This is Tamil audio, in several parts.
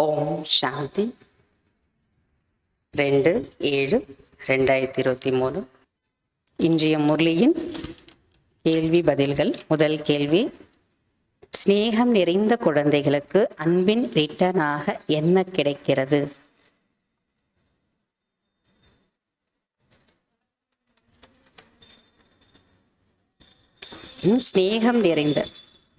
ஓம் சாந்தி. 2/7/2023. இன்றைய முரளியின் கேள்வி பதில்கள். முதல் கேள்வி: ஸ்நேகம் நிறைந்த குழந்தைகளுக்கு அன்பின் ரிட்டனாக என்ன கிடைக்கிறது? ஸ்நேகம் நிறைந்த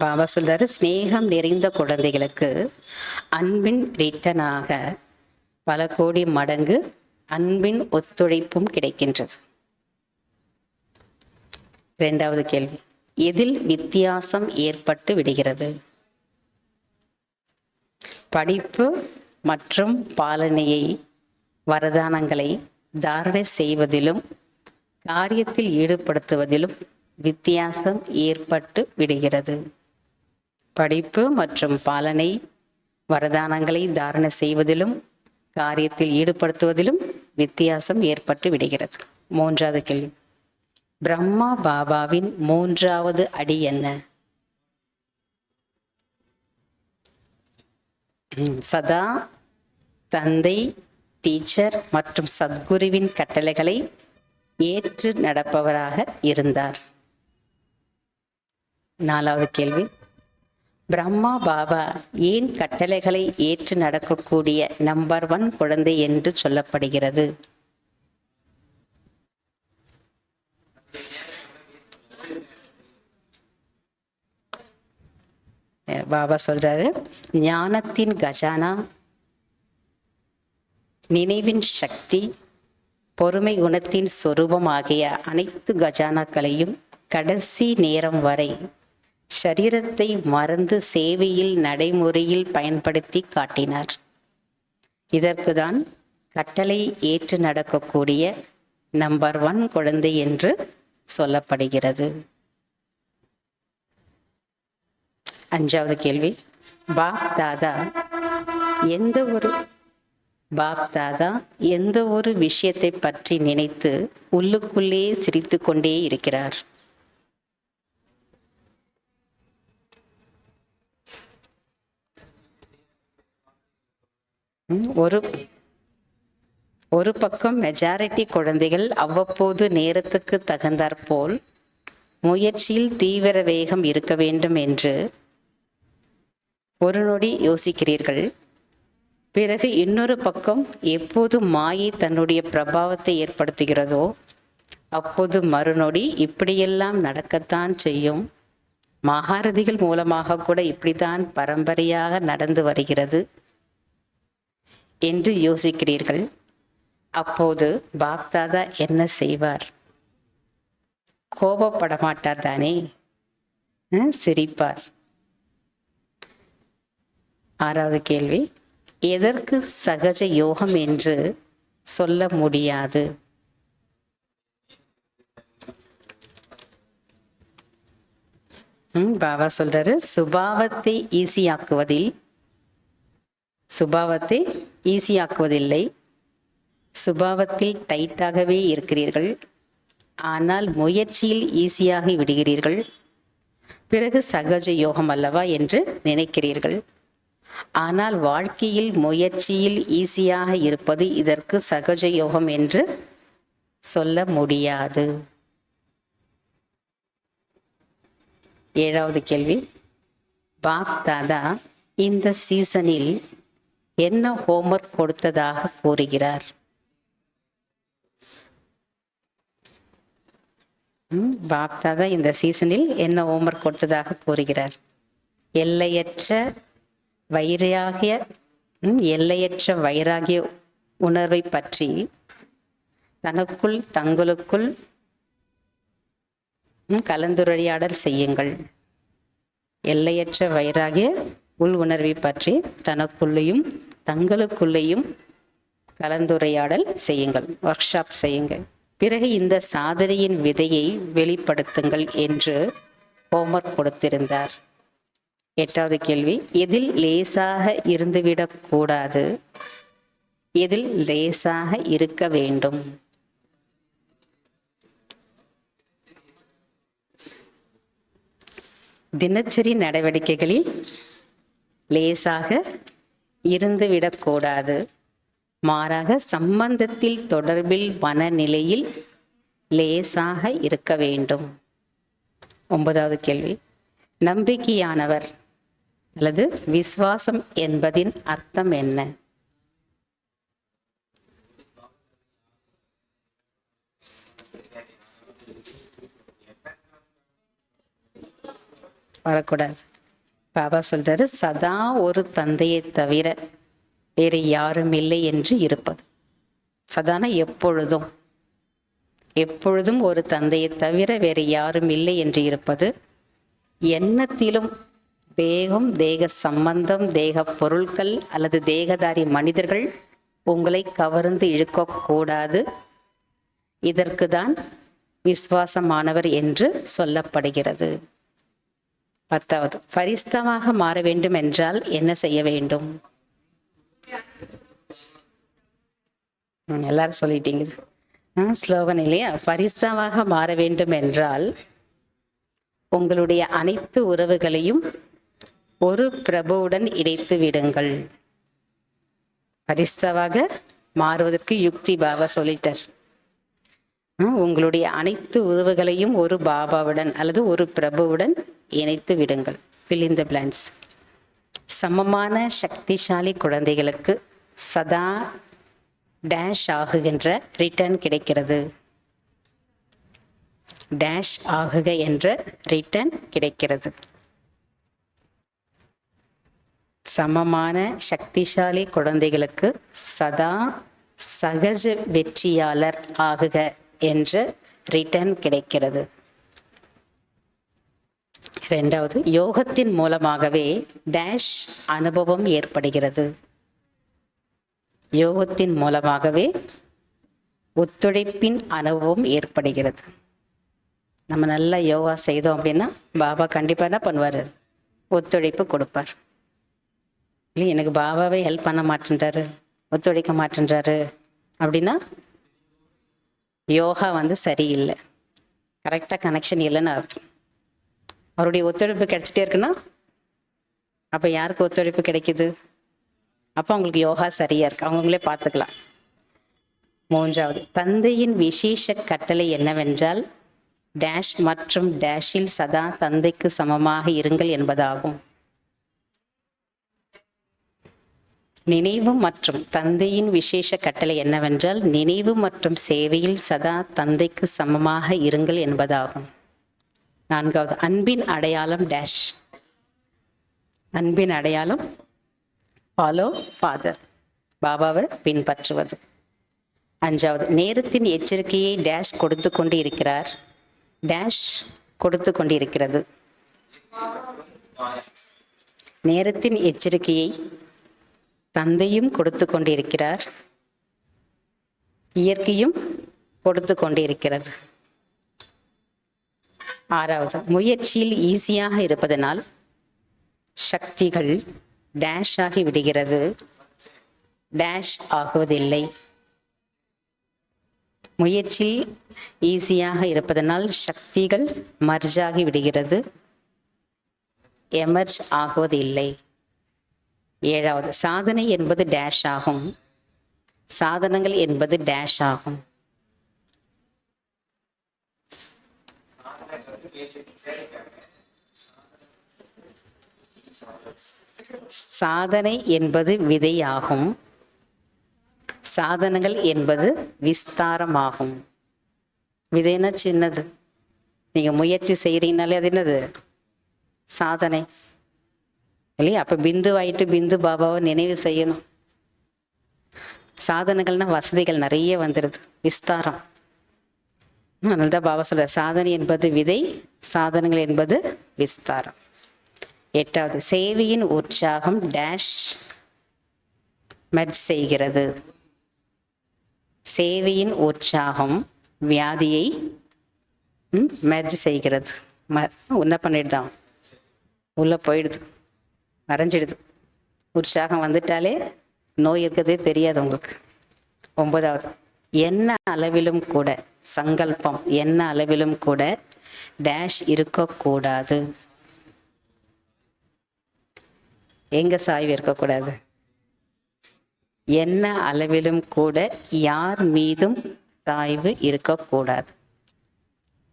பாபா சொல்றாரு, ஸ்நேகம் நிறைந்த குழந்தைகளுக்கு அன்பின் ரிட்டனாக பல கோடி மடங்கு அன்பின் ஒத்துழைப்பும் கிடைக்கின்றது. இரண்டாவது கேள்வி: எதில் வித்தியாசம் ஏற்பட்டு விடுகிறது? படிப்பு மற்றும் பாலனையை, வரதானங்களை தாரணை செய்வதிலும் காரியத்தில் ஈடுபடுத்துவதிலும் வித்தியாசம் ஏற்பட்டு விடுகிறது. படிப்பு மற்றும் பாலனை, வரதானங்களை தாரணை செய்வதிலும் காரியத்தில் ஈடுபடுத்துவதிலும் வித்தியாசம் ஏற்பட்டு விடுகிறது. மூன்றாவது கேள்வி: பிரம்மா பாபாவின் மூன்றாவது அடி என்ன? சதா தந்தை, டீச்சர் மற்றும் சத்குருவின் கட்டளைகளை ஏற்று நடப்பவராக இருந்தார். நாலாவது கேள்வி: பிரம்மா பாபா ஏன் கட்டளைகளை ஏற்று நடக்கக்கூடிய நம்பர் 1 குழந்தை என்று சொல்லப்படுகிறது? பாபா சொல்றாரு, ஞானத்தின் கஜானா, நினைவின் சக்தி, பொறுமை குணத்தின் சொரூபம் ஆகிய அனைத்து கஜானாக்களையும் கடைசி நேரம் வரை சரீரத்தை மறந்து சேவையில், நடைமுறையில் பயன்படுத்தி காட்டினார். இதற்குதான் கட்டளை ஏற்று நடக்கக்கூடிய நம்பர் 1 குழந்தை என்று சொல்லப்படுகிறது. அஞ்சாவது கேள்வி: பாப் தாதா எந்த ஒரு விஷயத்தை பற்றி நினைத்து உள்ளுக்குள்ளே சிரித்து கொண்டே இருக்கிறார்? ஒரு பக்கம் மெஜாரிட்டி குழந்தைகள் அவ்வப்போது நேரத்துக்கு தகுந்தாற்போல் முயற்சியில் தீவிர வேகம் இருக்க வேண்டும் என்று ஒரு நொடி யோசிக்கிறீர்கள். பிறகு இன்னொரு பக்கம் எப்போது மாயை தன்னுடைய பிரபாவத்தை ஏற்படுத்துகிறதோ அப்போது மறுநொடி இப்படியெல்லாம் நடக்கத்தான் செய்யும், மகாரதிகள் மூலமாக கூட இப்படித்தான் பரம்பரையாக நடந்து வருகிறது என்று யோசிக்கிறீர்கள். அப்போது பாப்தாதா என்ன செய்வார்? கோபப்பட மாட்டார் தானே? சிரிப்பார். ஆறாவது கேள்வி: எதற்கு சகஜ யோகம் என்று சொல்ல முடியாது? பாபா சொல்றாரு, சுபாவத்தை ஈஸியாக்குவதில்லை. சுபாவத்தில் டைட்டாகவே இருக்கிறீர்கள், ஆனால் முயற்சியில் ஈஸியாகி விடுகிறீர்கள். பிறகு சகஜ யோகம் அல்லவா என்று நினைக்கிறீர்கள். ஆனால் வாழ்க்கையில் முயற்சியில் ஈஸியாக இருப்பது இதற்கு சகஜ யோகம் என்று சொல்ல முடியாது. ஏழாவது கேள்வி: பாப் தாதா இந்த சீசனில் என்ன ஹோம்ஒர்க் கொடுத்ததாக கூறுகிறார்? பாப் தாதா இந்த சீசனில் என்ன ஹோம்ஒர்க் கொடுத்ததாக கூறுகிறார்? எல்லையற்ற வைராகிய உணர்வை பற்றி தங்களுக்குள் கலந்துரையாடல் செய்யுங்கள். எல்லையற்ற வைராகிய உள் உணர்வை பற்றி தங்களுக்குள்ளேயும் கலந்துரையாடல் செய்யுங்கள், ஒர்க் ஷாப் செய்யுங்கள். பிறகு இந்த சாதனையின் விதையை வெளிப்படுத்துங்கள் என்று ஹோம்ஒர்க் கொடுத்திருந்தார். எட்டாவது கேள்வி: எதில் லேசாக இருந்துவிடக் கூடாது, எதில் லேசாக இருக்க வேண்டும்? தினசரி நடவடிக்கைகளில் லேசாக இருந்துவிடக்கூடாது. மாறாக சம்பந்தத்தில் தொடர்பில் மனநிலையில் லேசாக இருக்க வேண்டும். 9வது கேள்வி, நம்பிக்கையானவர் அல்லது விசுவாசம் என்பதின் அர்த்தம் என்ன? வரக்கூடாது. பாபா சொல்றாரு, சதா ஒரு தந்தையை தவிர வேறு யாரும் இல்லை என்று இருப்பது. சதானா எப்பொழுதும், எப்பொழுதும் ஒரு தந்தையை தவிர வேறு யாரும் இல்லை என்று இருப்பது. எண்ணத்திலும் தேகம், தேக சம்பந்தம், தேக பொருட்கள் அல்லது தேகதாரி மனிதர்கள் உங்களை கவர்ந்து இழுக்கக்கூடாது. இதற்கு தான் விசுவாசமானவர் என்று சொல்லப்படுகிறது. 10வது, பரிஸ்தாவாக மாற வேண்டும் என்றால் என்ன செய்ய வேண்டும்? எல்லாரும் சொல்லிட்டீங்க. ஸ்லோகன் இல்லையா? பரிஸ்தாவாக மாற வேண்டும் என்றால் உங்களுடைய அனைத்து உறவுகளையும் ஒரு பிரபுவுடன் இணைத்து விடுங்கள். பரிஸ்தாவாக மாறுவதற்கு யுக்தி பாபா சொல்லிட்டார். உங்களுடைய அனைத்து உறவுகளையும் ஒரு பாபாவுடன் அல்லது ஒரு பிரபுவுடன் இணைத்து விடுங்கள். fill in the blanks. சமமான சக்திசாலி குழந்தைகளுக்கு சதா டேஷ் ஆகுகின்ற ரிட்டர்ன் கிடைக்கிறது. டேஷ் ஆகுக என்ற ரிட்டர்ன் கிடைக்கிறது. சமமான சக்திசாலி குழந்தைகளுக்கு சதா சகஜ வெற்றியாளர் ஆகுக என்ற ரிட்டர்ன் கிடைக்கிறது. 2வது, யோகத்தின் மூலமாகவே டேஷ் அனுபவம் ஏற்படுகிறது. யோகத்தின் மூலமாகவே ஒத்துழைப்பின் அனுபவம் ஏற்படுகிறது. நம்ம நல்லா யோகா செய்தோம் அப்படின்னா பாபா கண்டிப்பாக என்ன பண்ணுவார்? ஒத்துழைப்பு கொடுப்பார். இல்லை, எனக்கு பாபாவே ஹெல்ப் பண்ண மாட்டேன்றாரு, ஒத்துழைக்க மாட்டேன்றாரு அப்படின்னா யோகா சரியில்லை, கரெக்டாக கனெக்ஷன் இல்லைன்னு அர்த்தம். அவருடைய ஒத்துழைப்பு கிடைச்சிட்டே இருக்குன்னா அப்போ யாருக்கு ஒத்துழைப்பு கிடைக்குது? அப்போ அவங்களுக்கு யோகா சரியா இருக்கு, அவங்களே பார்த்துக்கலாம். 3வது, தந்தையின் விசேஷ கட்டளை என்னவென்றால் டேஷ் மற்றும் டேஷில் சதா தந்தைக்கு சமமாக இருங்கள் என்பதாகும். நினைவு மற்றும் தந்தையின் விசேஷ கட்டளை என்னவென்றால் நினைவு மற்றும் சேவையில் சதா தந்தைக்கு சமமாக இருங்கள் என்பதாகும். 4வது, அன்பின் அடையாளம் டேஷ். அன்பின் அடையாளம் ஃபாலோ ஃபாதர், பாபாவை பின்பற்றுவது. 5வது, நேரத்தின் எச்சரிக்கையை டேஷ் கொடுத்து கொண்டு இருக்கிறார். டேஷ் கொடுத்து கொண்டிருக்கிறது. நேரத்தின் எச்சரிக்கையை தந்தையும் கொடுத்து கொண்டிருக்கிறார், இயற்கையும் கொடுத்து கொண்டிருக்கிறது. 6வது, முயற்சியில் ஈஸியாக இருப்பதனால் சக்திகள் டேஷ் ஆகி விடுகிறது, டேஷ் ஆகுவதில்லை. முயற்சி ஈஸியாக இருப்பதனால் சக்திகள் மர்ஜ் ஆகி விடுகிறது, எமர்ஜ் ஆகுவதில்லை. 7வது, சாதனை என்பது டேஷ் ஆகும், சாதனங்கள் என்பது டேஷ் ஆகும். சாதனை என்பது விதையாகும், சாதனங்கள் என்பது விஸ்தாரமாகும். விதைனா சின்னது, நீங்க முயற்சி செய்யறீங்கனாலே அது என்னது? சாதனை இல்லையா? அப்ப பிந்து ஆயிட்டு பிந்து பாபாவை நினைவு செய்யணும். சாதனைகள்னா வசதிகள் நிறைய வந்துடுது, விஸ்தாரம். அதனால தான் பாபா சொல்ற சாதனை என்பது விதை, சாதனங்கள் என்பது விஸ்தாரம். 8வது, சேவையின் உற்சாகம் டேஷ் மெர்ஜ் செய்கிறது. சேவையின் உற்சாகம் வியாதியை மெர்ஜ் செய்கிறது. என்ன பண்ணிடுதான்? உள்ள போயிடுது, மறைஞ்சிடுது. உற்சாகம் வந்துட்டாலே நோய் இருக்கிறதே தெரியாது உங்களுக்கு. 9வது, என்ன அளவிலும் கூட சங்கல்பம், என்ன அளவிலும் கூட டேஷ் இருக்கக்கூடாது. எங்க சாய்வு இருக்கக்கூடாது? என்ன அளவிலும் கூட யார் மீதும் சாய்வு இருக்கக்கூடாது.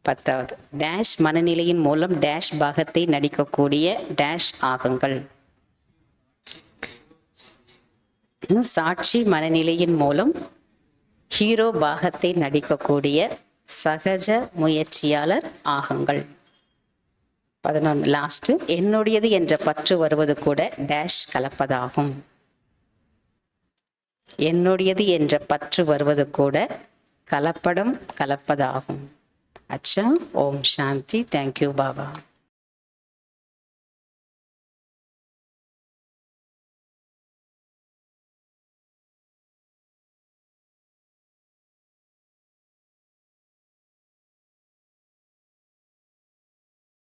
10வது, டேஷ் மனநிலையின் மூலம் டேஷ் பாகத்தை நடிக்கக்கூடிய டேஷ் ஆகுங்கள். சாட்சி மனநிலையின் மூலம் ஹீரோ பாகத்தை நடிக்கக்கூடிய சகஜ முயற்சியாளர் ஆகுங்கள். 11 லாஸ்ட், என்னுடையது என்ற பற்று வருவது கூட டேஷ் கலப்பதாகும். என்னுடையது என்ற பற்று வருவது கூட கலப்படம் கலப்பதாகும். அச்சா. ஓம் சாந்தி. தேங்க்யூ பாபா.